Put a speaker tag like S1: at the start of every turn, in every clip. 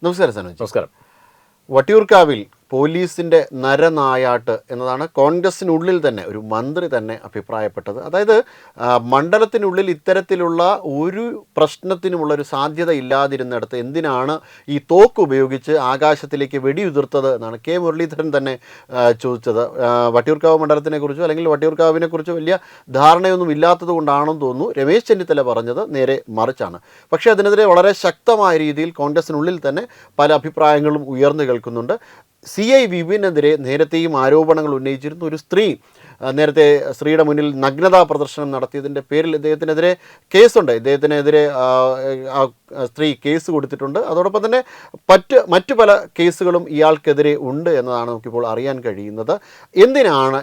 S1: നമസ്കാരം സനോജ്.
S2: നമസ്കാരം.
S1: വട്ടിയൂർക്കാവിൽ പോലീസിൻ്റെ നരനായാട്ട് എന്നതാണ് കോൺഗ്രസിനുള്ളിൽ തന്നെ ഒരു മന്ത്രി തന്നെ അഭിപ്രായപ്പെട്ടത്. അതായത് മണ്ഡലത്തിനുള്ളിൽ ഇത്തരത്തിലുള്ള ഒരു പ്രശ്നത്തിനുമുള്ളൊരു സാധ്യത ഇല്ലാതിരുന്നിടത്ത് എന്തിനാണ് ഈ തോക്ക് ഉപയോഗിച്ച് ആകാശത്തിലേക്ക് വെടിയുതിർത്തത് എന്നാണ് കെ മുരളീധരൻ തന്നെ ചോദിച്ചത്. വട്ടിയൂർക്കാവ് മണ്ഡലത്തിനെക്കുറിച്ചോ അല്ലെങ്കിൽ വട്ടിയൂർക്കാവിനെക്കുറിച്ചോ വലിയ ധാരണയൊന്നും ഇല്ലാത്തത് കൊണ്ടാണെന്ന് തോന്നുന്നു. രമേശ് ചെന്നിത്തല പറഞ്ഞത് നേരെ മറിച്ചാണ്. പക്ഷേ അതിനെതിരെ വളരെ ശക്തമായ രീതിയിൽ കോൺഗ്രസിനുള്ളിൽ തന്നെ പല അഭിപ്രായങ്ങളും ഉയർന്നു കേൾക്കുന്നുണ്ട്. CI വിപിനെതിരെ നേരത്തെയും ആരോപണങ്ങൾ ഉന്നയിച്ചിരുന്നു. ഒരു സ്ത്രീ നേരത്തെ സ്ത്രീയുടെ മുന്നിൽ നഗ്നതാ പ്രദർശനം നടത്തിയതിൻ്റെ പേരിൽ ഇദ്ദേഹത്തിനെതിരെ കേസുണ്ട്. ഇദ്ദേഹത്തിനെതിരെ സ്ത്രീ കേസ് കൊടുത്തിട്ടുണ്ട്. അതോടൊപ്പം തന്നെ മറ്റു പല കേസുകളും ഇയാൾക്കെതിരെ ഉണ്ട് എന്നതാണ് നമുക്കിപ്പോൾ അറിയാൻ കഴിയുന്നത്.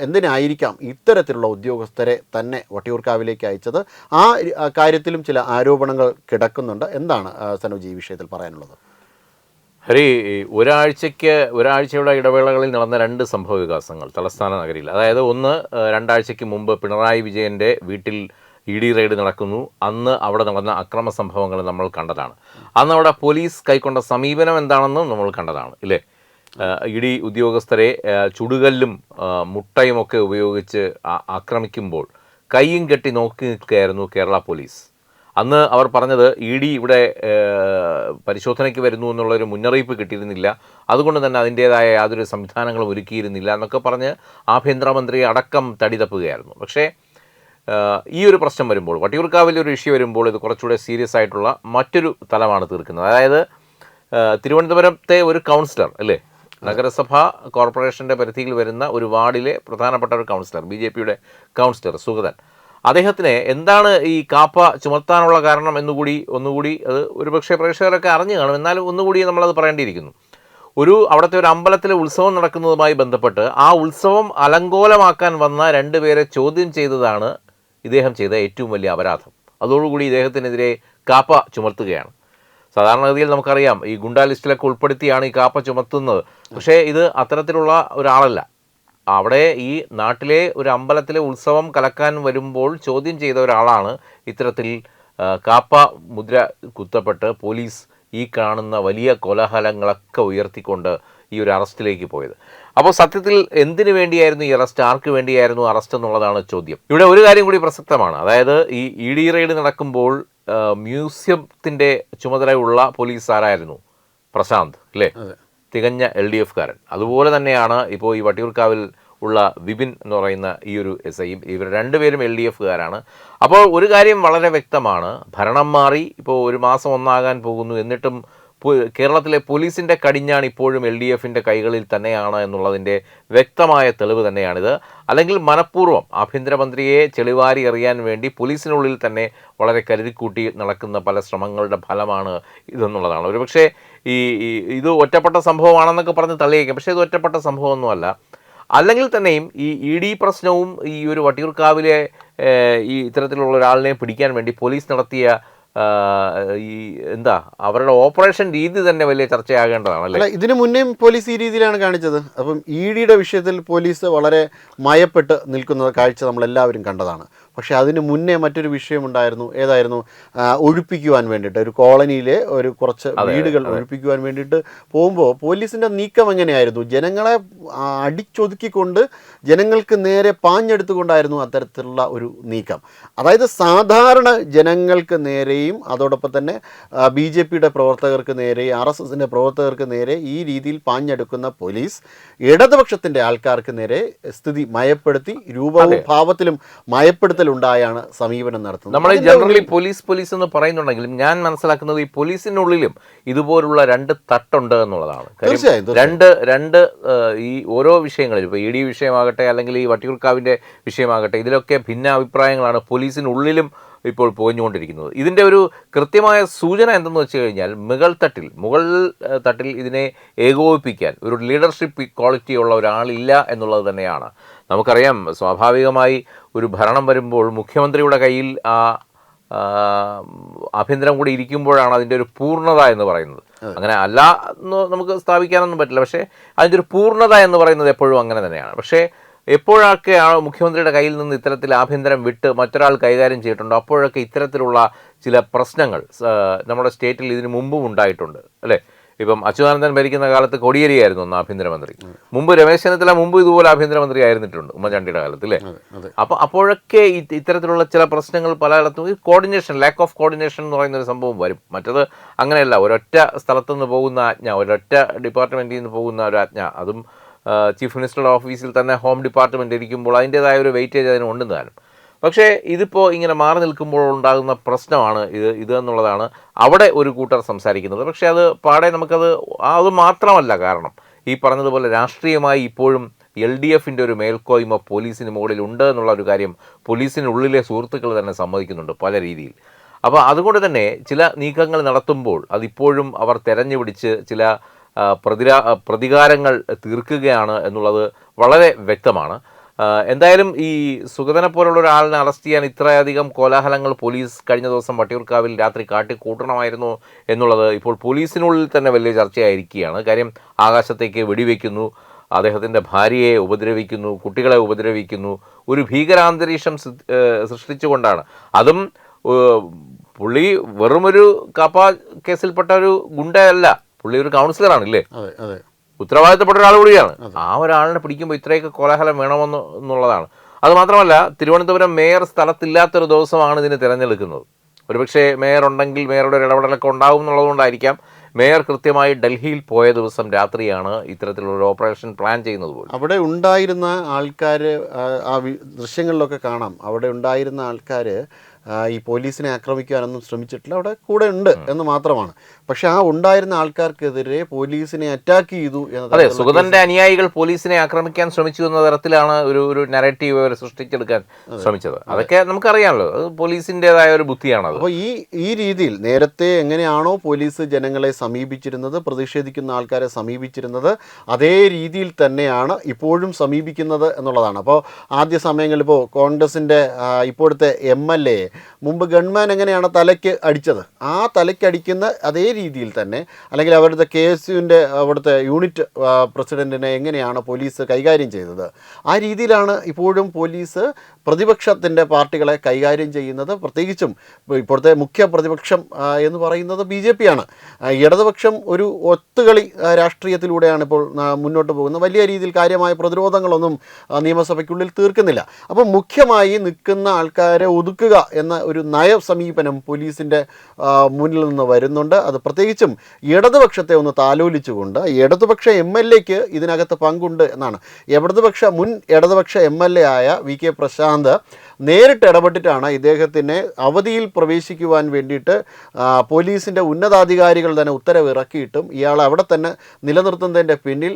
S1: എന്തിനായിരിക്കാം ഇത്തരത്തിലുള്ള ഉദ്യോഗസ്ഥരെ തന്നെ വട്ടിയൂർക്കാവിലേക്ക് അയച്ചത്? ആ കാര്യത്തിലും ചില ആരോപണങ്ങൾ കിടക്കുന്നുണ്ട്. എന്താണ് സനോജ് ഈ വിഷയത്തിൽ പറയാനുള്ളത്?
S2: ഹരി, ഒരാഴ്ചയുടെ ഇടവേളകളിൽ നടന്ന രണ്ട് സംഭവ വികാസങ്ങൾ തലസ്ഥാന നഗരിയിൽ. അതായത് ഒന്ന്, 2 ആഴ്ചയ്ക്ക് മുമ്പ് പിണറായി വിജയൻ്റെ വീട്ടിൽ ED റെയ്ഡ് നടക്കുന്നു. അന്ന് അവിടെ നടന്ന അക്രമ സംഭവങ്ങൾ നമ്മൾ കണ്ടതാണ്. അന്ന് അവിടെ പോലീസ് കൈക്കൊണ്ട സമീപനം എന്താണെന്ന് നമ്മൾ കണ്ടതാണ്, ഇല്ലേ? ED ഉദ്യോഗസ്ഥരെ ചുടുകല്ലും മുട്ടയുമൊക്കെ ഉപയോഗിച്ച് ആക്രമിക്കുമ്പോൾ കൈയും കെട്ടി നോക്കി നിൽക്കുകയായിരുന്നു കേരള പോലീസ്. അന്ന് അവർ പറഞ്ഞത് ED ഇവിടെ പരിശോധനയ്ക്ക് വരുന്നു എന്നുള്ളൊരു മുന്നറിയിപ്പ് കിട്ടിയിരുന്നില്ല, അതുകൊണ്ട് തന്നെ അതിൻ്റേതായ യാതൊരു സംവിധാനങ്ങളും ഒരുക്കിയിരുന്നില്ല എന്നൊക്കെ പറഞ്ഞ് ആഭ്യന്തരമന്ത്രി അടക്കം തടി തപ്പുകയായിരുന്നു. പക്ഷേ ഈ ഒരു പ്രശ്നം വരുമ്പോൾ, വട്ടിയൂർക്കാവിൽ ഒരു ഇഷ്യൂ വരുമ്പോൾ, ഇത് കുറച്ചുകൂടെ സീരിയസ് ആയിട്ടുള്ള മറ്റൊരു തലമാണ് തീർക്കുന്നത്. അതായത് തിരുവനന്തപുരത്തെ ഒരു കൗൺസിലർ, അല്ലേ, നഗരസഭ കോർപ്പറേഷൻ്റെ പരിധിയിൽ വരുന്ന ഒരു വാർഡിലെ പ്രധാനപ്പെട്ട ഒരു കൗൺസിലർ, BJPയുടെ കൗൺസിലർ സുഗതൻ, അദ്ദേഹത്തിന് എന്താണ് ഈ കാപ്പ ചുമത്താനുള്ള കാരണം ഒന്നുകൂടി അത് ഒരുപക്ഷെ പ്രേക്ഷകരൊക്കെ അറിഞ്ഞു കാണും, എന്നാലും ഒന്നുകൂടി നമ്മളത് പറയേണ്ടിയിരിക്കുന്നു. അവിടുത്തെ ഒരു അമ്പലത്തിലെ ഉത്സവം നടക്കുന്നതുമായി ബന്ധപ്പെട്ട് ആ ഉത്സവം അലങ്കോലമാക്കാൻ വന്ന 2 പേരെ ചോദ്യം ചെയ്തതാണ് ഇദ്ദേഹം ചെയ്ത ഏറ്റവും വലിയ അപരാധം. അതോടുകൂടി ഇദ്ദേഹത്തിനെതിരെ കാപ്പ ചുമത്തുകയാണ്. സാധാരണഗതിയിൽ നമുക്കറിയാം, ഈ ഗുണ്ടാ ലിസ്റ്റിലൊക്കെ ഉൾപ്പെടുത്തിയാണ് ഈ കാപ്പ ചുമത്തുന്നത്. പക്ഷേ ഇത് അത്തരത്തിലുള്ള ഒരാളല്ല. അവിടെ ഈ നാട്ടിലെ ഒരു അമ്പലത്തിലെ ഉത്സവം കലക്കാൻ വരുമ്പോൾ ചോദ്യം ചെയ്ത ഒരാളാണ് ഇത്തരത്തിൽ കാപ്പ മുദ്ര കുത്തപ്പെട്ട് പോലീസ് ഈ കാണുന്ന വലിയ കോലാഹലങ്ങളൊക്കെ ഉയർത്തിക്കൊണ്ട് ഈ ഒരു അറസ്റ്റിലേക്ക് പോയത്. അപ്പോൾ സത്യത്തിൽ എന്തിനു വേണ്ടിയായിരുന്നു ഈ അറസ്റ്റ്, ആർക്ക് വേണ്ടിയായിരുന്നു അറസ്റ്റ് എന്നുള്ളതാണ് ചോദ്യം. ഇവിടെ ഒരു കാര്യം കൂടി പ്രസക്തമാണ്. അതായത് ഈ ED റെയ്ഡ് നടക്കുമ്പോൾ മ്യൂസിയത്തിൻ്റെ ചുമതലയുള്ള പോലീസ് ആരായിരുന്നു? പ്രശാന്ത്, അല്ലേ? തികഞ്ഞ LDF കാരൻ. അതുപോലെ തന്നെയാണ് ഇപ്പോൾ ഈ വട്ടിയൂർക്കാവിൽ ഉള്ള വിപിൻ എന്ന് പറയുന്ന ഈ ഒരു SIയും. ഇവർ 2 പേരും LDF കാരാണ്. അപ്പോൾ ഒരു കാര്യം വളരെ വ്യക്തമാണ്, ഭരണം മാറി ഇപ്പോൾ 1 മാസം ഒന്നാകാൻ പോകുന്നു, എന്നിട്ടും കേരളത്തിലെ പോലീസിൻ്റെ കടിഞ്ഞാൺ ഇപ്പോഴും LDFൻ്റെ കൈകളിൽ തന്നെയാണ് എന്നുള്ളതിൻ്റെ വ്യക്തമായ തെളിവ് തന്നെയാണിത്. അല്ലെങ്കിൽ മനഃപൂർവ്വം ആഭ്യന്തരമന്ത്രിയെ ചെളിവാരി എറിയാൻ വേണ്ടി പോലീസിനുള്ളിൽ തന്നെ വളരെ കരുതിക്കൂട്ടി നടക്കുന്ന പല ശ്രമങ്ങളുടെ ഫലമാണ് ഇതെന്നുള്ളതാണ്. ഒരുപക്ഷെ ഇത് ഒറ്റപ്പെട്ട സംഭവമാണെന്നൊക്കെ പറഞ്ഞ് തള്ളിയേക്കാം, പക്ഷേ ഇത് ഒറ്റപ്പെട്ട സംഭവമൊന്നുമല്ല. അല്ലെങ്കിൽ തന്നെയും ഈ ED പ്രശ്നവും ഈ ഒരു വട്ടിയൂർക്കാവിലെ ഈ ഇത്തരത്തിലുള്ള ഒരാളിനെ പിടിക്കാൻ വേണ്ടി പോലീസ് നടത്തിയ അവരുടെ ഓപ്പറേഷൻ രീതി തന്നെ വലിയ ചർച്ചയാകേണ്ടതാണ്, അല്ലേ?
S1: ഇതിനു മുന്നേയും പോലീസ് ഈ രീതിയിലാണ് കാണിച്ചത്. അപ്പം EDയുടെ വിഷയത്തിൽ പോലീസ് വളരെ മയപ്പെട്ട് നിൽക്കുന്ന കാഴ്ച നമ്മളെല്ലാവരും കണ്ടതാണ്. പക്ഷേ അതിന് മുന്നേ മറ്റൊരു വിഷയമുണ്ടായിരുന്നു. ഏതായിരുന്നു? ഒഴിപ്പിക്കുവാൻ വേണ്ടിയിട്ട് ഒരു കോളനിയിലെ കുറച്ച് വീടുകൾ ഒഴിപ്പിക്കുവാൻ വേണ്ടിയിട്ട് പോകുമ്പോൾ പോലീസിൻ്റെ നീക്കം എങ്ങനെയായിരുന്നു? ജനങ്ങളെ അടിച്ചൊതുക്കിക്കൊണ്ട് ജനങ്ങൾക്ക് നേരെ പാഞ്ഞെടുത്തുകൊണ്ടായിരുന്നു അത്തരത്തിലുള്ള ഒരു നീക്കം. അതായത് സാധാരണ ജനങ്ങൾക്ക് നേരെയും അതോടൊപ്പം തന്നെ BJPയുടെ പ്രവർത്തകർക്ക് നേരെ, RSSൻ്റെ പ്രവർത്തകർക്ക് നേരെ ഈ രീതിയിൽ പാഞ്ഞെടുക്കുന്ന പോലീസ് ഇടതുപക്ഷത്തിൻ്റെ ആൾക്കാർക്ക് നേരെ സ്ഥിതി മയപ്പെടുത്തി, രൂപവും ഭാവത്തിലും മയപ്പെടുത്തലുണ്ടായാണ് സമീപനം നടത്തുന്നത്.
S2: നമ്മൾ ജനറലി പോലീസ് എന്ന് പറയുന്നുണ്ടെങ്കിലും ഞാൻ മനസ്സിലാക്കുന്നത് ഈ പോലീസിനുള്ളിലും ഇതുപോലുള്ള 2 തട്ടുണ്ട് എന്നുള്ളതാണ്. രണ്ട് ഈ ഓരോ വിഷയങ്ങളിലും, ഇപ്പോൾ ED വിഷയമാകട്ടെ അല്ലെങ്കിൽ ഈ വട്ടിയൂർക്കാവിൻ്റെ വിഷയമാകട്ടെ, ഇതിലൊക്കെ ഭിന്ന അഭിപ്രായങ്ങളാണ് പോലീസിനുള്ളിലും ഇപ്പോൾ പോഞ്ഞുകൊണ്ടിരിക്കുന്നത്. ഇതിൻ്റെ ഒരു കൃത്യമായ സൂചന എന്തെന്ന് വെച്ച് കഴിഞ്ഞാൽ, മുകൾ തട്ടിൽ ഇതിനെ ഏകോപിപ്പിക്കാൻ ഒരു ലീഡർഷിപ്പ് ക്വാളിറ്റി ഉള്ള ഒരാളില്ല എന്നുള്ളത് തന്നെയാണ്. നമുക്കറിയാം, സ്വാഭാവികമായി ഒരു ഭരണം വരുമ്പോൾ മുഖ്യമന്ത്രിയുടെ കയ്യിൽ ആഭ്യന്തരം കൂടി ഇരിക്കുമ്പോഴാണ് അതിൻ്റെ ഒരു പൂർണ്ണത എന്ന് പറയുന്നത്. അങ്ങനെ അല്ല എന്ന് നമുക്ക് സ്ഥാപിക്കാനൊന്നും പറ്റില്ല, പക്ഷേ അതിൻ്റെ ഒരു പൂർണ്ണത എന്ന് പറയുന്നത് എപ്പോഴും അങ്ങനെ തന്നെയാണ്. പക്ഷേ എപ്പോഴൊക്കെ മുഖ്യമന്ത്രിയുടെ കയ്യിൽ നിന്ന് ഇത്തരത്തിൽ ആഭ്യന്തരം വിട്ട് മറ്റൊരാൾ കൈകാര്യം ചെയ്തിട്ടുണ്ടോ, അപ്പോഴൊക്കെ ഇത്തരത്തിലുള്ള ചില പ്രശ്നങ്ങൾ നമ്മുടെ സ്റ്റേറ്റിൽ ഇതിനു മുമ്പും ഉണ്ടായിട്ടുണ്ട്, അല്ലേ? ഇപ്പം അച്യുതാനന്ദൻ ഭരിക്കുന്ന കാലത്ത് കോടിയേരിയായിരുന്നു ഒന്ന് ആഭ്യന്തരമന്ത്രി, മുമ്പ് രമേശ് ചെന്നിത്തല മുമ്പ് ഇതുപോലെ ആഭ്യന്തരമന്ത്രി ആയിരുന്നിട്ടുണ്ട് ഉമ്മൻചാണ്ടിയുടെ കാലത്ത് അല്ലേ. അപ്പോഴൊക്കെ ഇത്തരത്തിലുള്ള ചില പ്രശ്നങ്ങൾ പലയിടത്തും ഈ കോർഡിനേഷൻ, ലാക്ക് ഓഫ് കോർഡിനേഷൻ എന്ന് പറയുന്ന ഒരു സംഭവം വരും. മറ്റത് അങ്ങനെയല്ല, ഒരൊറ്റ സ്ഥലത്തുനിന്ന് പോകുന്ന ആജ്ഞ, ഒരൊറ്റ ഡിപ്പാർട്ട്മെൻറ്റിൽ നിന്ന് പോകുന്ന ഒരു ആജ്ഞ, അതും ചീഫ് മിനിസ്റ്ററുടെ ഓഫീസിൽ തന്നെ ഹോം ഡിപ്പാർട്ട്മെൻറ്റ് ഇരിക്കുമ്പോൾ അതിൻ്റേതായ ഒരു വെയിറ്റേജ് അതിന് ഉണ്ടെന്നാലും. പക്ഷേ ഇതിപ്പോൾ ഇങ്ങനെ മാറി നിൽക്കുമ്പോൾ ഉണ്ടാകുന്ന പ്രശ്നമാണ് ഇത് എന്നുള്ളതാണ് അവിടെ ഒരു കൂട്ടർ സംസാരിക്കുന്നത്. പക്ഷേ അത് പാടെ നമുക്കത് അത് മാത്രമല്ല കാരണം. ഈ പറഞ്ഞതുപോലെ രാഷ്ട്രീയമായി ഇപ്പോഴും LDFൻ്റെ ഒരു മേൽക്കോയ്മ പോലീസിന് മുകളിലുണ്ട് എന്നുള്ള ഒരു കാര്യം പോലീസിനുള്ളിലെ സുഹൃത്തുക്കൾ തന്നെ സമ്മതിക്കുന്നുണ്ട് പല രീതിയിൽ. അപ്പോൾ അതുകൊണ്ട് തന്നെ ചില നീക്കങ്ങൾ നടത്തുമ്പോൾ അതിപ്പോഴും അവർ തെരഞ്ഞുപിടിച്ച് ചില പ്രതികാരങ്ങൾ തീർക്കുകയാണ് എന്നുള്ളത് വളരെ വ്യക്തമാണ്. എന്തായാലും ഈ സുഗതനെ പോലുള്ള ഒരാളിനെ അറസ്റ്റ് ചെയ്യാൻ ഇത്രയധികം കോലാഹലങ്ങൾ പോലീസ് കഴിഞ്ഞ ദിവസം വട്ടിയൂർക്കാവിൽ രാത്രി കാട്ടിക്കൂട്ടണമായിരുന്നു എന്നുള്ളത് ഇപ്പോൾ പോലീസിനുള്ളിൽ തന്നെ വലിയ ചർച്ചയായിരിക്കുകയാണ്. കാര്യം ആകാശത്തേക്ക് വെടിവെക്കുന്നു, അദ്ദേഹത്തിൻ്റെ ഭാര്യയെ ഉപദ്രവിക്കുന്നു, കുട്ടികളെ ഉപദ്രവിക്കുന്നു, ഒരു ഭീകരാന്തരീക്ഷം സൃഷ്ടിച്ചുകൊണ്ടാണ്. അതും പുള്ളി വെറുമൊരു കാപ്പ കേസിൽപ്പെട്ട ഒരു ഗുണ്ടയല്ല, പുള്ളി ഒരു കൗൺസിലറാണ് ഇല്ലേ, ഉത്തരവാദിത്തപ്പെട്ട ഒരാൾ കൂടിയാണ്. ആ ഒരാളിനെ പിടിക്കുമ്പോൾ ഇത്രയൊക്കെ കോലാഹലം എന്നുള്ളതാണ്. അതുമാത്രമല്ല, തിരുവനന്തപുരം മേയർ സ്ഥലത്തില്ലാത്തൊരു ദിവസമാണ് ഇതിന് തിരഞ്ഞെടുക്കുന്നത്. ഒരുപക്ഷെ മേയർ ഉണ്ടെങ്കിൽ മേയറുടെ ഒരു ഇടപെടലൊക്കെ ഉണ്ടാവും എന്നുള്ളതുകൊണ്ടായിരിക്കാം മേയർ കൃത്യമായി ഡൽഹിയിൽ പോയ ദിവസം രാത്രിയാണ് ഇത്തരത്തിലുള്ള ഓപ്പറേഷൻ പ്ലാൻ ചെയ്യുന്നത് പോലും.
S1: അവിടെ ഉണ്ടായിരുന്ന ആൾക്കാർ, ആ ദൃശ്യങ്ങളിലൊക്കെ കാണാം, അവിടെ ഉണ്ടായിരുന്ന ആൾക്കാർ ഈ പോലീസിനെ ആക്രമിക്കാനൊന്നും ശ്രമിച്ചിട്ടില്ല, അവിടെ കൂടെ ഉണ്ട് എന്ന് മാത്രമാണ്. പക്ഷെ ആ ഉണ്ടായിരുന്ന ആൾക്കാർക്കെതിരെ പോലീസിനെ അറ്റാക്ക് ചെയ്തു എന്നത്.
S2: അതെ, സുഗതന്റെ അനുയായികൾ പോലീസിനെ ആക്രമിക്കാൻ ശ്രമിച്ചു എന്ന തരത്തിലാണ് ഒരു നരേറ്റീവ് അവർ സൃഷ്ടിച്ചെടുക്കാൻ ശ്രമിച്ചത്. അതൊക്കെ നമുക്കറിയാമല്ലോ, അത് പോലീസിൻ്റെതായ ഒരു ബുദ്ധിയാണത്.
S1: അപ്പോൾ ഈ രീതിയിൽ നേരത്തെ എങ്ങനെയാണോ പോലീസ് ജനങ്ങളെ സമീപിച്ചിരുന്നത്, പ്രതിഷേധിക്കുന്ന ആൾക്കാരെ സമീപിച്ചിരുന്നത്, അതേ രീതിയിൽ തന്നെയാണ് ഇപ്പോഴും സമീപിക്കുന്നത് എന്നുള്ളതാണ്. അപ്പോൾ ആദ്യ സമയങ്ങളിൽ ഇപ്പോൾ കോൺഗ്രസിൻ്റെ ഇപ്പോഴത്തെ MLA മുമ്പ് ഗൺമാൻ എങ്ങനെയാണ് തലയ്ക്ക് അടിച്ചത്, ആ തലയ്ക്കടിക്കുന്ന അതേ രീതിയിൽ തന്നെ, അല്ലെങ്കിൽ അവരുടെ KSUവിൻ്റെ അവിടുത്തെ യൂണിറ്റ് പ്രസിഡൻറ്റിനെ എങ്ങനെയാണ് പോലീസ് കൈകാര്യം ചെയ്തത്, ആ രീതിയിലാണ് ഇപ്പോഴും പോലീസ് പ്രതിപക്ഷത്തിൻ്റെ പാർട്ടികളെ കൈകാര്യം ചെയ്യുന്നത്. പ്രത്യേകിച്ചും ഇപ്പോഴത്തെ മുഖ്യ പ്രതിപക്ഷം എന്ന് പറയുന്നത് BJP ആണ്. ഇടതുപക്ഷം ഒരു ഒത്തുകളി രാഷ്ട്രീയത്തിലൂടെയാണ് ഇപ്പോൾ മുന്നോട്ട് പോകുന്നത്. വലിയ രീതിയിൽ കാര്യമായ പ്രതിരോധങ്ങളൊന്നും നിയമസഭയ്ക്കുള്ളിൽ തീർക്കുന്നില്ല. അപ്പോൾ മുഖ്യമായി നിൽക്കുന്ന ആൾക്കാരെ ഒതുക്കുക എന്ന ഒരു നയസമീപനം പോലീസിൻ്റെ മുന്നിൽ നിന്ന് വരുന്നുണ്ട്. അത് പ്രത്യേകിച്ചും ഇടതുപക്ഷത്തെ ഒന്ന് താലോലിച്ചുകൊണ്ട് ഇടതുപക്ഷ MLAക്ക് ഇതിനകത്ത് പങ്കുണ്ട് എന്നാണ്. മുൻ ഇടതുപക്ഷ MLA ആയ VK പ്രശാന്ത് നേരിട്ട് ഇടപെട്ടിട്ടാണ് ഇദ്ദേഹത്തിനെ അവധിയിൽ പ്രവേശിക്കുവാൻ വേണ്ടിയിട്ട് പോലീസിൻ്റെ ഉന്നതാധികാരികൾ തന്നെ ഉത്തരവിറക്കിയിട്ടും ഇയാളെ അവിടെ തന്നെ നിലനിർത്തുന്നതിൻ്റെ പിന്നിൽ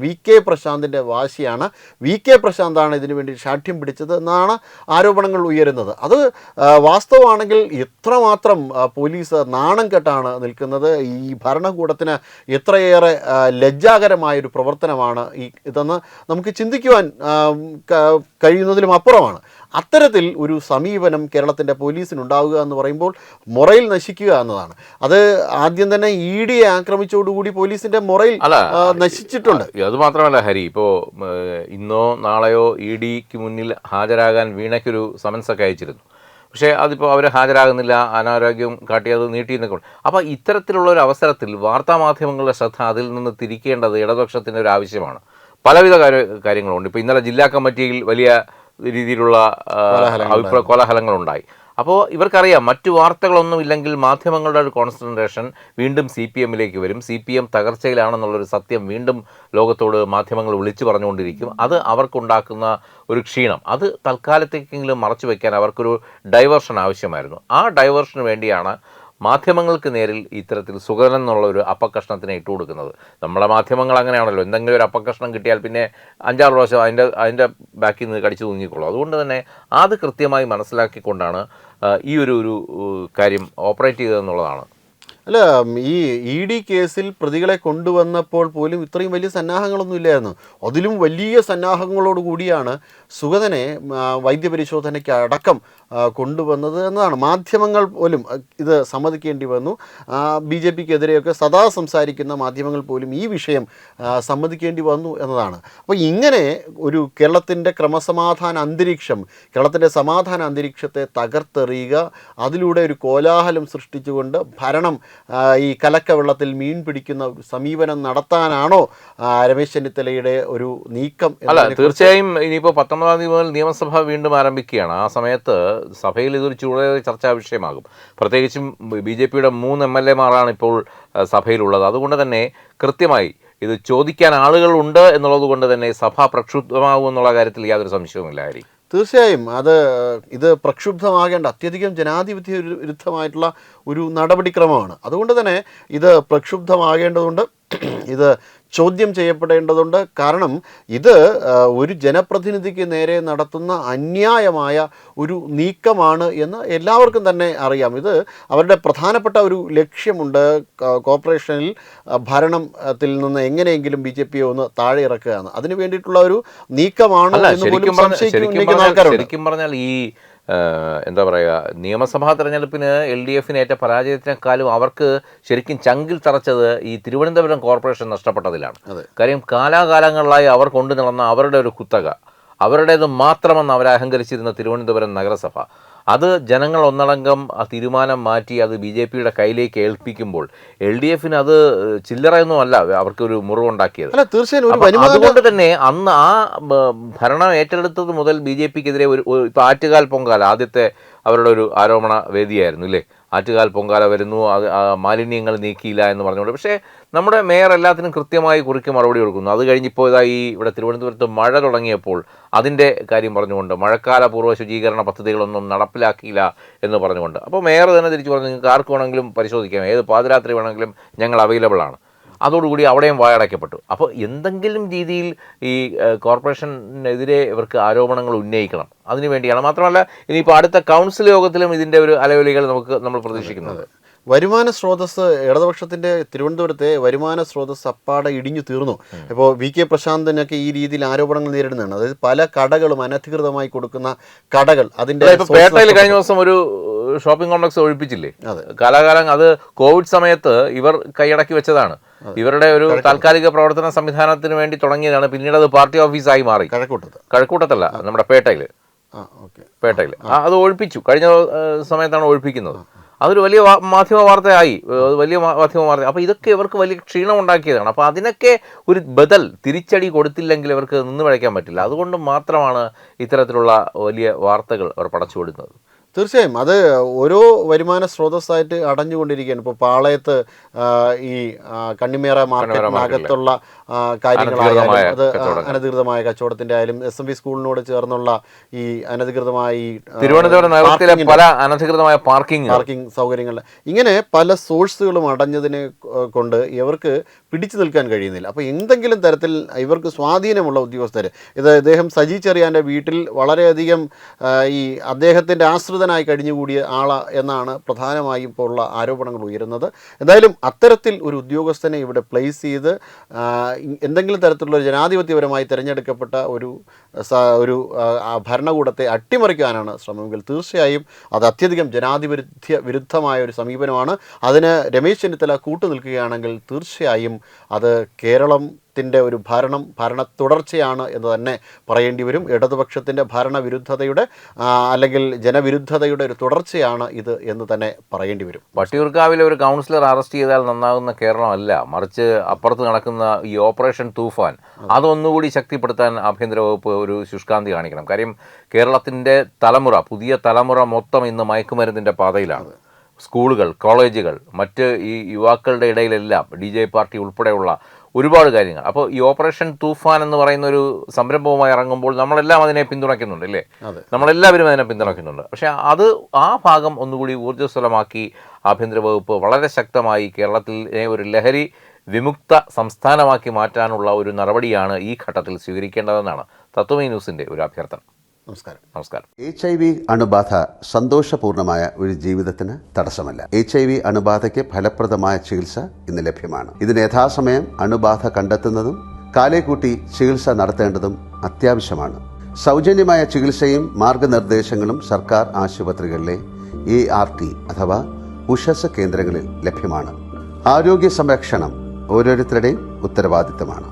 S1: VK പ്രശാന്തിൻ്റെ വാശിയാണ്. VK പ്രശാന്താണ് ഇതിനു വേണ്ടി ശാഠ്യം പിടിച്ചത് എന്നാണ് ആരോപണങ്ങൾ ഉയരുന്നത്. അത് വാസ്തവമാണെങ്കിൽ എത്രമാത്രം പോലീസ് നാണം കെട്ടാണ് നിൽക്കുന്നത്. ഈ ഭരണകൂടത്തിന് എത്രയേറെ ലജ്ജാകരമായൊരു പ്രവർത്തനമാണ് ഇതെന്ന് നമുക്ക് ചിന്തിക്കുവാൻ കഴിയുന്നതിലും അപ്പുറമാണ്. അത്തരത്തിൽ ഒരു സമീപനം കേരളത്തിൻ്റെ പോലീസിനുണ്ടാവുക എന്ന് പറയുമ്പോൾ മൊറയിൽ നശിക്കുക എന്നതാണ്. അത് ആദ്യം തന്നെ ED ആക്രമിച്ചോടുകൂടി പോലീസിൻ്റെ മൊറയിൽ നശിച്ചിട്ടുണ്ട്.
S2: അതുമാത്രമല്ല ഹരി, ഇപ്പോൾ ഇന്നോ നാളെയോ EDക്ക് മുന്നിൽ ഹാജരാകാൻ വീണയ്ക്കൊരു സമൻസൊക്കെ അയച്ചിരുന്നു. പക്ഷേ അതിപ്പോൾ അവർ ഹാജരാകുന്നില്ല, അനാരോഗ്യം കാട്ടി അത് നീട്ടി നിൽക്കും. അപ്പോൾ ഇത്തരത്തിലുള്ളൊരു അവസരത്തിൽ വാർത്താമാധ്യമങ്ങളുടെ ശ്രദ്ധ അതിൽ നിന്ന് തിരിക്കേണ്ടത് ഇടതുപക്ഷത്തിൻ്റെ ഒരു ആവശ്യമാണ്. പലവിധ കാര്യങ്ങളുണ്ട്. ഇപ്പോൾ ഇന്നലെ ജില്ലാ കമ്മിറ്റിയിൽ വലിയ രീതിയിലുള്ള കോലാഹലങ്ങളുണ്ടായി. അപ്പോൾ ഇവർക്കറിയാം മറ്റു വാർത്തകളൊന്നും ഇല്ലെങ്കിൽ മാധ്യമങ്ങളുടെ ഒരു കോൺസെൻട്രേഷൻ വീണ്ടും CPMലേക്ക് വരും. CPM തകർച്ചയിലാണെന്നുള്ളൊരു സത്യം വീണ്ടും ലോകത്തോട് മാധ്യമങ്ങൾ വിളിച്ചു പറഞ്ഞുകൊണ്ടിരിക്കും. അത് അവർക്കുണ്ടാക്കുന്ന ഒരു ക്ഷീണം, അത് തൽക്കാലത്തേക്കെങ്കിലും മറച്ചു വയ്ക്കാൻ അവർക്കൊരു ഡൈവേർഷൻ ആവശ്യമായിരുന്നു. ആ ഡൈവേർഷന് വേണ്ടിയാണ് മാധ്യമങ്ങൾക്ക് നേരിൽ ഇത്തരത്തിൽ സുഗതൻ എന്നുള്ള ഒരു അപ്പക്കഷ്ണത്തിനെ ഇട്ട് കൊടുക്കുന്നത്. നമ്മുടെ മാധ്യമങ്ങൾ അങ്ങനെയാണല്ലോ, എന്തെങ്കിലും ഒരു അപ്പക്കഷ്ണം കിട്ടിയാൽ പിന്നെ 5-6 പ്രാവശ്യം അതിൻ്റെ ബാക്കിൽ നിന്ന് കടിച്ചു തൂങ്ങിക്കൊള്ളും. അതുകൊണ്ട് തന്നെ അത് കൃത്യമായി മനസ്സിലാക്കിക്കൊണ്ടാണ് ഈ ഒരു കാര്യം ഓപ്പറേറ്റ് ചെയ്തതെന്നുള്ളതാണ്.
S1: അല്ല, ഈ ED കേസിൽ പ്രതികളെ കൊണ്ടുവന്നപ്പോൾ പോലും ഇത്രയും വലിയ സന്നാഹങ്ങളൊന്നും ഇല്ലായിരുന്നു. അതിലും വലിയ സന്നാഹങ്ങളോട് കൂടിയാണ് സുഗതനെ വൈദ്യപരിശോധനയ്ക്ക് അടക്കം കൊണ്ടുവന്നത് എന്നതാണ്. മാധ്യമങ്ങൾ പോലും ഇത് സമ്മതിക്കേണ്ടി വന്നു. BJPക്കെതിരെയൊക്കെ സദാ സംസാരിക്കുന്ന മാധ്യമങ്ങൾ പോലും ഈ വിഷയം സമ്മതിക്കേണ്ടി വന്നു എന്നതാണ്. അപ്പോൾ ഇങ്ങനെ ഒരു കേരളത്തിൻ്റെ ക്രമസമാധാന അന്തരീക്ഷം, കേരളത്തിൻ്റെ സമാധാന അന്തരീക്ഷത്തെ തകർത്തെറിയുക, അതിലൂടെ ഒരു കോലാഹലം സൃഷ്ടിച്ചുകൊണ്ട് ഭരണം ഈ കലക്ക വെള്ളത്തിൽ മീൻ പിടിക്കുന്ന സമീപനം നടത്താനാണോ രമേശ് ചെന്നിത്തലയുടെ ഒരു നീക്കം?
S2: അല്ല, തീർച്ചയായും ഇനിയിപ്പോൾ 19-ാം തീയതി മുതൽ നിയമസഭ വീണ്ടും ആരംഭിക്കുകയാണ്. ആ സമയത്ത് സഭയിൽ ഇതൊരു ചൂടേറിയ ചർച്ചാ വിഷയമാകും. പ്രത്യേകിച്ചും BJPയുടെ 3 MLA-മാരാണ് ഇപ്പോൾ സഭയിലുള്ളത്. അതുകൊണ്ട് തന്നെ കൃത്യമായി ഇത് ചോദിക്കാൻ ആളുകളുണ്ട് എന്നുള്ളത് കൊണ്ട് തന്നെ സഭ പ്രക്ഷുബ്ധമാകും എന്നുള്ള കാര്യത്തിൽ യാതൊരു സംശയവുമില്ല. ഹരി,
S1: തീർച്ചയായും ഇത് പ്രക്ഷുബ്ധമാകേണ്ട അത്യധികം ജനാധിപത്യ വിരുദ്ധമായിട്ടുള്ള ഒരു നടപടിക്രമമാണ്. അതുകൊണ്ട് തന്നെ ഇത് പ്രക്ഷുബ്ധമാകേണ്ടതുണ്ട്, ഇത് ചോദ്യം ചെയ്യപ്പെടേണ്ടതുണ്ട്. കാരണം ഇത് ഒരു ജനപ്രതിനിധിക്ക് നേരെ നടത്തുന്ന അന്യായമായ ഒരു നീക്കമാണ് എന്ന് എല്ലാവർക്കും തന്നെ അറിയാം. ഇത് അവരുടെ പ്രധാനപ്പെട്ട ഒരു ലക്ഷ്യമുണ്ട്, കോർപ്പറേഷനിൽ ഭരണത്തിൽ നിന്ന് എങ്ങനെയെങ്കിലും BJP ഒന്ന് താഴെ ഇറക്കുകയാണ്. അതിന് വേണ്ടിയിട്ടുള്ള ഒരു നീക്കമാണ് എന്ന് പോലും സംശയിക്കുന്ന ആൾക്കാരുണ്ട്.
S2: ശരിക്കും പറഞ്ഞാൽ ഈ എന്താ പറയുക, നിയമസഭാ തെരഞ്ഞെടുപ്പിന് LDF-ന് ഏറ്റ പരാജയത്തിനേക്കാളും അവർക്ക് ശരിക്കും ചങ്കിൽ തറച്ചത് ഈ തിരുവനന്തപുരം കോർപ്പറേഷൻ നഷ്ടപ്പെട്ടതിലാണ്. കാര്യം കാലാകാലങ്ങളിലായി അവർ കൊണ്ടു നടന്ന അവരുടെ ഒരു കുത്തക, അവരുടേത് മാത്രമെന്ന് അവർ അഹങ്കരിച്ചിരുന്ന തിരുവനന്തപുരം നഗരസഭ, അത് ജനങ്ങൾ ഒന്നടങ്കം ആ തീരുമാനം മാറ്റി അത് BJPയുടെ കയ്യിലേക്ക് ഏൽപ്പിക്കുമ്പോൾ LDF-ന് അത് ചില്ലറയൊന്നും അല്ല അവർക്കൊരു മുറിവുണ്ടാക്കിയത്. അതുകൊണ്ട് തന്നെ അന്ന് ആ ഭരണം ഏറ്റെടുത്തത് മുതൽ BJPക്കെതിരെ ഇപ്പോൾ ആറ്റുകാൽ പൊങ്കാല ആദ്യത്തെ അവരുടെ ഒരു ആരോപണ വേദിയായിരുന്നു ഇല്ലേ. ആറ്റുകാൽ പൊങ്കാല വരുന്നു, മാലിന്യങ്ങൾ നീക്കിയില്ല എന്ന് പറഞ്ഞുകൊണ്ട്. പക്ഷേ നമ്മുടെ മേയർ എല്ലാത്തിനും കൃത്യമായി കുറിക്ക് മറുപടി കൊടുക്കുന്നു. അത് കഴിഞ്ഞിപ്പോൾ ഇതായി ഇവിടെ തിരുവനന്തപുരത്ത് മഴ തുടങ്ങിയപ്പോൾ അതിൻ്റെ കാര്യം പറഞ്ഞുകൊണ്ട് മഴക്കാല പൂർവ്വ ശുചീകരണ പദ്ധതികളൊന്നും നടപ്പിലാക്കിയില്ല എന്ന് പറഞ്ഞുകൊണ്ട്. അപ്പോൾ മേയർ തന്നെ തിരിച്ചു പറഞ്ഞു, നിങ്ങൾക്ക് ആർക്ക് വേണമെങ്കിലും പരിശോധിക്കാം, ഏത് പാതിരാത്രി വേണമെങ്കിലും ഞങ്ങൾ അവൈലബിൾ ആണ്. അതോടുകൂടി അവിടെയും വായടയ്ക്കപ്പെട്ടു. അപ്പോൾ എന്തെങ്കിലും രീതിയിൽ ഈ കോർപ്പറേഷനെതിരെ ഇവർക്ക് ആരോപണങ്ങൾ ഉന്നയിക്കണം, അതിനുവേണ്ടിയാണ്. മാത്രമല്ല ഇനിയിപ്പോൾ അടുത്ത കൗൺസിൽ യോഗത്തിലും ഇതിൻ്റെ ഒരു അലയൊലികൾ നമ്മൾ പ്രതീക്ഷിക്കുന്നത്.
S1: വരുമാന സ്രോതസ് ഇടതുപക്ഷത്തിൻ്റെ തിരുവനന്തപുരത്തെ വരുമാന സ്രോതസ് അപ്പാടെ ഇടിഞ്ഞു തീർന്നു. ഇപ്പോൾ VK പ്രശാന്തനൊക്കെ ഈ രീതിയിൽ ആരോപണങ്ങൾ നേരിടുന്നതാണ്. അതായത് പല കടകളും അനധികൃതമായി കൊടുക്കുന്ന കടകൾ. അതിൻ്റെ
S2: പേട്ടയിൽ കഴിഞ്ഞ ദിവസം ഒരു ഷോപ്പിംഗ് കോംപ്ലക്സ് ഒഴിപ്പിച്ചില്ലേ, കാലാകാലം അത് കോവിഡ് സമയത്ത് ഇവർ കൈയടക്കി വെച്ചതാണ്. ഇവരുടെ ഒരു താൽക്കാലിക പ്രവർത്തന സംവിധാനത്തിന് വേണ്ടി തുടങ്ങിയതാണ്. പിന്നീട് അത് പാർട്ടി ഓഫീസായി മാറി. കഴക്കൂട്ടത്തല്ല, നമ്മുടെ പേട്ടയിൽ അത് ഒഴിപ്പിച്ചു. കഴിഞ്ഞ സമയത്താണ് ഒഴിപ്പിക്കുന്നത്. അതൊരു വലിയ മാധ്യമ വാർത്തയായി, വലിയ മാധ്യമ വാർത്ത. അപ്പോൾ ഇതൊക്കെ ഇവർക്ക് വലിയ ക്ഷീണം ഉണ്ടാക്കിയതാണ്. അപ്പോൾ അതിനൊക്കെ ഒരു ബദൽ തിരിച്ചടി കൊടുത്തില്ലെങ്കിൽ ഇവർക്ക് നിന്ന് പിഴയ്ക്കാൻ പറ്റില്ല. അതുകൊണ്ട് മാത്രമാണ് ഇത്തരത്തിലുള്ള വലിയ വാർത്തകൾ അവർ പടച്ചുവിടുന്നത്.
S1: തീർച്ചയായും അത് ഓരോ വരുമാന സ്രോതസ്സായിട്ട് അടഞ്ഞുകൊണ്ടിരിക്കുകയാണ്. ഇപ്പോൾ പാളയത്ത് ഈ കണ്ണിമേറ മാർക്കറ്റിനകത്തുള്ള കാര്യങ്ങളായാലും അത് അനധികൃതമായ കച്ചവടത്തിൻ്റെ ആയാലും SMV സ്കൂളിനോട് ചേർന്നുള്ള ഈ അനധികൃതമായി
S2: തിരുവനന്തപുരം നഗരത്തിലെ പല അനധികൃതമായ പാർക്കിംഗ്
S1: സൗകര്യങ്ങൾ, ഇങ്ങനെ പല സോഴ്സുകളും അടഞ്ഞതിനെ കൊണ്ട് ഇവർക്ക് പിടിച്ചു നിൽക്കാൻ കഴിയുന്നില്ല. അപ്പോൾ എന്തെങ്കിലും തരത്തിൽ ഇവർക്ക് സ്വാധീനമുള്ള ഉദ്യോഗസ്ഥർ, ഇദ്ദേഹം സജി ചെറിയാൻ്റെ വീട്ടിൽ വളരെയധികം ഈ അദ്ദേഹത്തിൻ്റെ ആശ്രിതനായി കഴിഞ്ഞുകൂടിയ എന്നാണ് പ്രധാനമായും ഇപ്പോൾ ഉള്ള ആരോപണങ്ങൾ ഉയരുന്നത്. എന്തായാലും അത്തരത്തിൽ ഒരു ഉദ്യോഗസ്ഥനെ ഇവിടെ പ്ലേസ് ചെയ്ത് എന്തെങ്കിലും തരത്തിലുള്ള ജനാധിപത്യപരമായി തിരഞ്ഞെടുക്കപ്പെട്ട ഒരു ഭരണകൂടത്തെ അട്ടിമറിക്കാനാണ് ശ്രമമെങ്കിൽ തീർച്ചയായും അത് അത്യധികം ജനാധിപത്യ വിരുദ്ധമായ ഒരു സമീപനമാണ്. അതിന് രമേശ് ചെന്നിത്തല കൂട്ടുനിൽക്കുകയാണെങ്കിൽ തീർച്ചയായും അത് കേരളത്തിൻ്റെ ഒരു ഭരണ തുടർച്ചയാണ് എന്ന് തന്നെ പറയേണ്ടി വരും. ഇടതുപക്ഷത്തിൻ്റെ ഭരണവിരുദ്ധതയുടെ അല്ലെങ്കിൽ ജനവിരുദ്ധതയുടെ ഒരു തുടർച്ചയാണ് ഇത് എന്ന് തന്നെ പറയേണ്ടി വരും.
S2: വട്ടിയൂർക്കാവിലെ ഒരു കൗൺസിലർ അറസ്റ്റ് ചെയ്താൽ നന്നാകുന്ന കേരളമല്ല, മറിച്ച് അപ്പുറത്ത് നടക്കുന്ന ഈ ഓപ്പറേഷൻ തൂഫാൻ അതൊന്നുകൂടി ശക്തിപ്പെടുത്താൻ ആഭ്യന്തര വകുപ്പ് ഒരു ശുഷ്കാന്തി കാണിക്കണം. കാര്യം കേരളത്തിൻ്റെ പുതിയ തലമുറ മൊത്തം ഇന്ന് മയക്കുമരുന്നിൻ്റെ പാതയിലാണ്. സ്കൂളുകൾ, കോളേജുകൾ, മറ്റ് ഈ യുവാക്കളുടെ ഇടയിലെല്ലാം DJ പാർട്ടി ഉൾപ്പെടെയുള്ള ഒരുപാട് കാര്യങ്ങൾ. അപ്പോൾ ഈ ഓപ്പറേഷൻ തൂഫാൻ എന്ന് പറയുന്ന ഒരു സംരംഭവുമായി ഇറങ്ങുമ്പോൾ നമ്മളെല്ലാം അതിനെ പിന്തുണയ്ക്കുന്നുണ്ട് അല്ലേ, നമ്മളെല്ലാവരും അതിനെ പിന്തുണയ്ക്കുന്നുണ്ട്. പക്ഷേ ആ ഭാഗം ഒന്നുകൂടി ഊർജ്ജസ്വലമാക്കി ആഭ്യന്തര വകുപ്പ് വളരെ ശക്തമായി കേരളത്തിലെ ഒരു ലഹരി വിമുക്ത സംസ്ഥാനമാക്കി മാറ്റാനുള്ള ഒരു നടപടിയാണ് ഈ ഘട്ടത്തിൽ സ്വീകരിക്കേണ്ടതെന്നാണ് തത്വമയി ന്യൂസിൻ്റെ ഒരു അഭ്യർത്ഥന. നമസ്കാരം.
S3: HIV അണുബാധ സന്തോഷപൂർണമായ ഒരു ജീവിതത്തിന് തടസ്സമല്ല. HIV അണുബാധയ്ക്ക് ഫലപ്രദമായ ചികിത്സ ഇന്ന് ലഭ്യമാണ്. ഇതിന് യഥാസമയം അണുബാധ കണ്ടെത്തുന്നതും കാലേക്കൂട്ടി ചികിത്സ നടത്തേണ്ടതും അത്യാവശ്യമാണ്. സൗജന്യമായ ചികിത്സയും മാർഗനിർദ്ദേശങ്ങളും സർക്കാർ ആശുപത്രികളിലെ ART അഥവാ ഉഷസ് കേന്ദ്രങ്ങളിൽ ലഭ്യമാണ്. ആരോഗ്യ സംരക്ഷണം ഓരോരുത്തരുടെയും ഉത്തരവാദിത്തമാണ്.